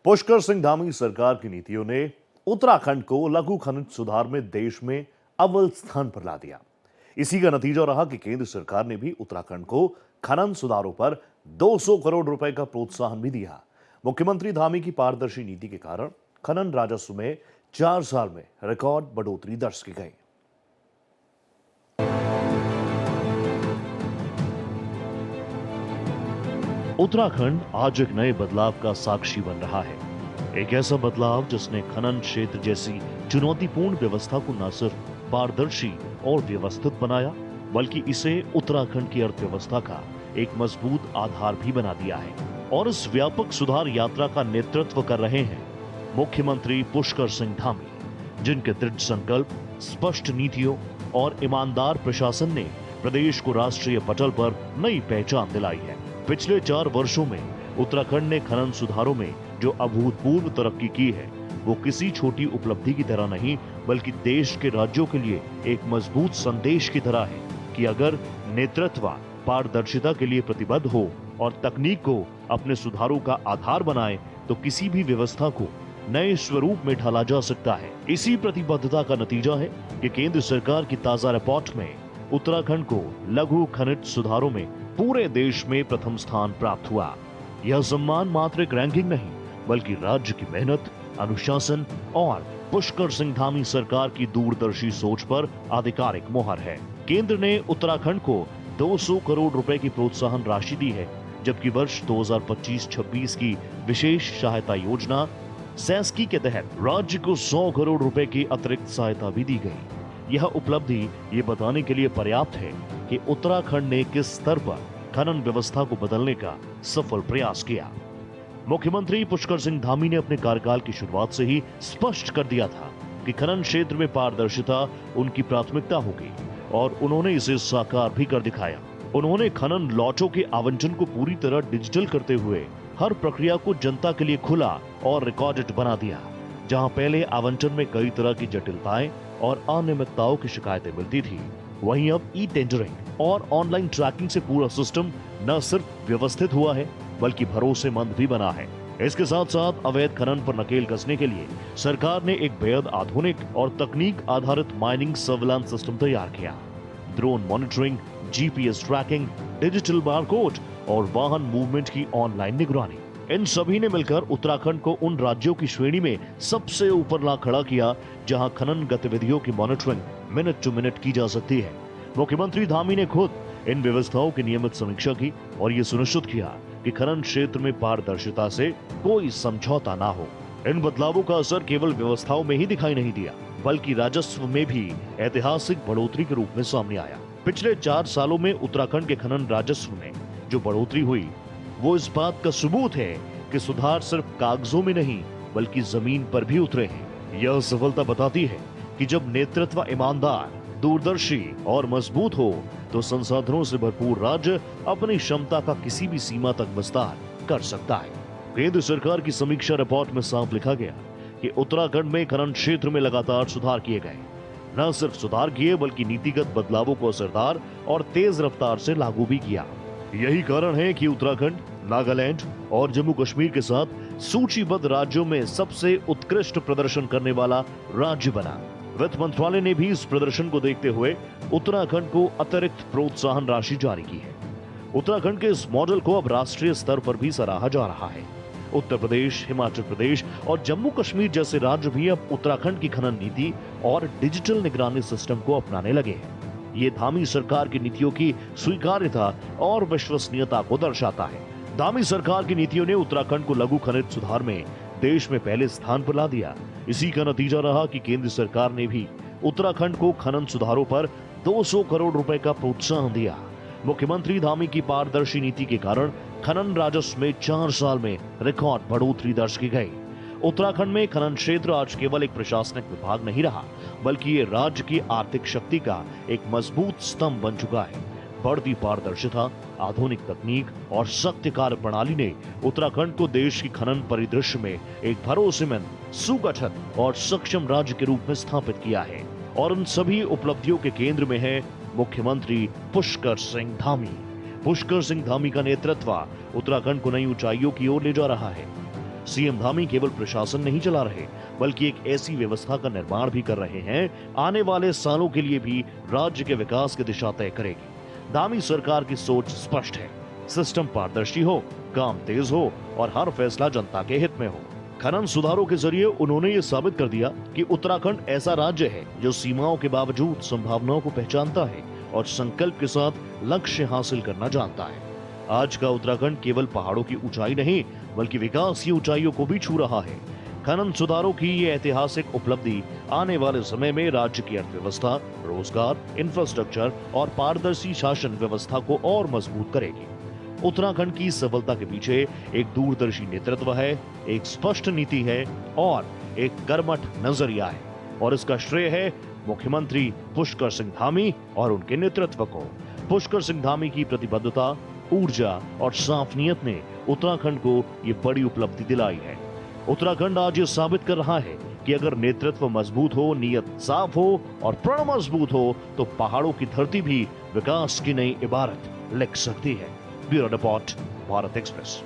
पुष्कर सिंह धामी सरकार की नीतियों ने उत्तराखंड को लघु खनिज सुधार में देश में अव्वल स्थान पर ला दिया। इसी का नतीजा रहा कि केंद्र सरकार ने भी उत्तराखंड को खनन सुधारों पर 200 करोड़ रुपए का प्रोत्साहन भी दिया। मुख्यमंत्री धामी की पारदर्शी नीति के कारण खनन राजस्व में 4 साल में रिकॉर्ड बढ़ोतरी दर्ज की गई। उत्तराखंड आज एक नए बदलाव का साक्षी बन रहा है। एक ऐसा बदलाव जिसने खनन क्षेत्र जैसी चुनौतीपूर्ण व्यवस्था को न सिर्फ पारदर्शी और व्यवस्थित बनाया, बल्कि इसे उत्तराखंड की अर्थव्यवस्था का एक मजबूत आधार भी बना दिया है। और इस व्यापक सुधार यात्रा का नेतृत्व कर रहे हैं मुख्यमंत्री पुष्कर सिंह धामी, जिनके दृढ़ संकल्प, स्पष्ट नीतियों और ईमानदार प्रशासन ने प्रदेश को राष्ट्रीय पटल पर नई पहचान दिलाई है। पिछले 4 वर्षों में उत्तराखंड ने खनन सुधारों में जो अभूतपूर्व तरक्की की है, वो किसी छोटी उपलब्धि की तरह नहीं, बल्कि देश के राज्यों के लिए एक मजबूत संदेश की तरह है कि अगर नेतृत्व पारदर्शिता के लिए प्रतिबद्ध हो और तकनीक को अपने सुधारों का आधार बनाए, तो किसी भी व्यवस्था को नए स्वरूप में ढाला जा सकता है। इसी प्रतिबद्धता का नतीजा है कि केंद्र सरकार की ताजा रिपोर्ट में उत्तराखंड को लघु खनिज सुधारों में पूरे देश में प्रथम स्थान प्राप्त हुआ। यह सम्मान मात्र एक रैंकिंग नहीं, बल्कि राज्य की मेहनत, अनुशासन और पुष्कर सिंह धामी सरकार की दूरदर्शी सोच पर आधिकारिक मोहर है। केंद्र ने उत्तराखंड को 200 करोड़ रुपए की प्रोत्साहन राशि दी है, जबकि वर्ष 2025-26 की विशेष सहायता योजना सैस्की के तहत राज्य को 100 करोड़ रुपए की अतिरिक्त सहायता भी दी गई। यह उपलब्धि ये बताने के लिए पर्याप्त है कि उत्तराखंड ने किस स्तर पर खनन व्यवस्था को बदलने का सफल प्रयास किया। मुख्यमंत्री पुष्कर सिंह धामी ने अपने कार्यकाल की शुरुआत से ही स्पष्ट कर दिया था कि खनन क्षेत्र में पारदर्शिता उनकी प्राथमिकता होगी और उन्होंने इसे साकार भी कर दिखाया। उन्होंने खनन लॉटों के आवंटन को पूरी तरह डिजिटल करते हुए हर प्रक्रिया को जनता के लिए खुला और रिकॉर्डेड बना दिया। जहां पहले आवंटन में कई तरह की जटिलताएं और अनियमितताओं की शिकायतें मिलती थी, वहीं अब ई टेंडरिंग और ऑनलाइन ट्रैकिंग से पूरा सिस्टम न सिर्फ व्यवस्थित हुआ है, बल्कि भरोसेमंद भी बना है। इसके साथ साथ अवैध खनन पर नकेल कसने के लिए सरकार ने एक बेहद आधुनिक और तकनीक आधारित माइनिंग सर्विलांस सिस्टम तैयार किया। Drone monitoring, GPS tracking, digital barcode और वाहन मूवमेंट की ऑनलाइन निगरानी, इन सभी ने मिलकर उत्तराखंड को उन राज्यों की श्रेणी में सबसे ऊपर ला खड़ा किया जहां खनन गतिविधियों की मॉनिटरिंग मिनट टू मिनट की जा सकती है। मुख्यमंत्री धामी ने खुद इन व्यवस्थाओं की नियमित समीक्षा की और ये सुनिश्चित किया कि खनन क्षेत्र में पारदर्शिता से कोई समझौता ना हो। इन बदलावों का असर केवल व्यवस्थाओं में ही दिखाई नहीं दिया, बल्कि राजस्व में भी ऐतिहासिक बढ़ोतरी के रूप में सामने आया। पिछले 4 सालों में उत्तराखंड के खनन राजस्व में जो बढ़ोतरी हुई, वो इस बात का सबूत है कि सुधार सिर्फ कागजों में नहीं, बल्कि जमीन पर भी उतरे हैं। यह सफलता बताती है कि जब नेतृत्व ईमानदार, दूरदर्शी और मजबूत हो, तो संसाधनों से भरपूर राज्य अपनी क्षमता का किसी भी सीमा तक विस्तार कर सकता है। केंद्र सरकार की समीक्षा रिपोर्ट में साफ लिखा गया कि उत्तराखंड में खनन क्षेत्र में लगातार सुधार किए गए। न सिर्फ सुधार किए, बल्कि नीतिगत बदलावों को असरदार और तेज रफ्तार से लागू भी किया। यही कारण है कि उत्तराखंड, नागालैंड और जम्मू कश्मीर के साथ सूचीबद्ध राज्यों में सबसे उत्कृष्ट प्रदर्शन करने वाला राज्य बना। वित्त मंत्रालय ने भी इस प्रदर्शन को देखते हुए उत्तराखंड को अतिरिक्त प्रोत्साहन राशि जारी की है। उत्तराखंड के इस मॉडल को अब राष्ट्रीय स्तर पर भी सराहा जा रहा है। उत्तर प्रदेश, हिमाचल प्रदेश और जम्मू कश्मीर जैसे राज्य भी अब उत्तराखंड की खनन नीति और डिजिटल निगरानी सिस्टम को अपनाने लगे हैं। ये धामी सरकार की नीतियों की स्वीकार्यता और विश्वसनीयता को दर्शाता है। धामी सरकार की नीतियों ने उत्तराखंड को लघु खनिज सुधार में देश में पहले स्थान पर ला दिया। इसी का नतीजा रहा कि केंद्र सरकार ने भी उत्तराखंड को खनन सुधारों पर 200 करोड़ रुपए का प्रोत्साहन दिया। मुख्यमंत्री धामी की पारदर्शी नीति के कारण खनन राजस्व में 4 साल में रिकॉर्ड बढ़ोतरी दर्ज की गई। उत्तराखंड में खनन क्षेत्र आज केवल एक प्रशासनिक विभाग नहीं रहा, बल्कि ये राज्य की आर्थिक शक्ति का एक मजबूत स्तंभ बन चुका है। बढ़ती पारदर्शिता, आधुनिक तकनीक और सख्त कार्य प्रणाली ने उत्तराखंड को देश की खनन परिदृश्य में एक भरोसेमंद, सुगठित और सक्षम राज्य के रूप में स्थापित किया है। और उन सभी उपलब्धियों के केंद्र में है मुख्यमंत्री पुष्कर सिंह धामी। पुष्कर सिंह धामी का नेतृत्व उत्तराखंड को नई ऊंचाइयों की ओर ले जा रहा है। सीएम धामी केवल प्रशासन नहीं चला रहे, बल्कि एक ऐसी व्यवस्था का निर्माण भी कर रहे हैं आने वाले सालों के लिए भी राज्य के विकास की दिशा तय करेगी। धामी सरकार की सोच स्पष्ट है, सिस्टम पारदर्शी हो, काम तेज हो और हर फैसला जनता के हित में हो। खनन सुधारों के जरिए उन्होंने ये साबित कर दिया कि उत्तराखंड ऐसा राज्य है जो सीमाओं के बावजूद संभावनाओं को पहचानता है और संकल्प के साथ लक्ष्य हासिल करना जानता है। आज का उत्तराखंड केवल पहाड़ों की ऊंचाई नहीं, बल्कि विकास की ऊंचाइयों को भी छू रहा है। खनन सुधारों की ये ऐतिहासिक उपलब्धि आने वाले समय में राज्य की अर्थव्यवस्था, रोजगार, इंफ्रास्ट्रक्चर और पारदर्शी शासन व्यवस्था को और मजबूत करेगी। उत्तराखंड की सफलता के पीछे एक दूरदर्शी नेतृत्व है, एक स्पष्ट नीति है और एक कर्मठ नजरिया है, और इसका श्रेय है मुख्यमंत्री पुष्कर सिंह धामी और उनके नेतृत्व को। पुष्कर सिंह धामी की प्रतिबद्धता, ऊर्जा और साफ नीयत ने उत्तराखंड को ये बड़ी उपलब्धि दिलाई है। उत्तराखंड आज ये साबित कर रहा है कि अगर नेतृत्व मजबूत हो, नीयत साफ हो और प्रण मजबूत हो, तो पहाड़ों की धरती भी विकास की नई इबारत लिख सकती है। Bureau report, Bharat express.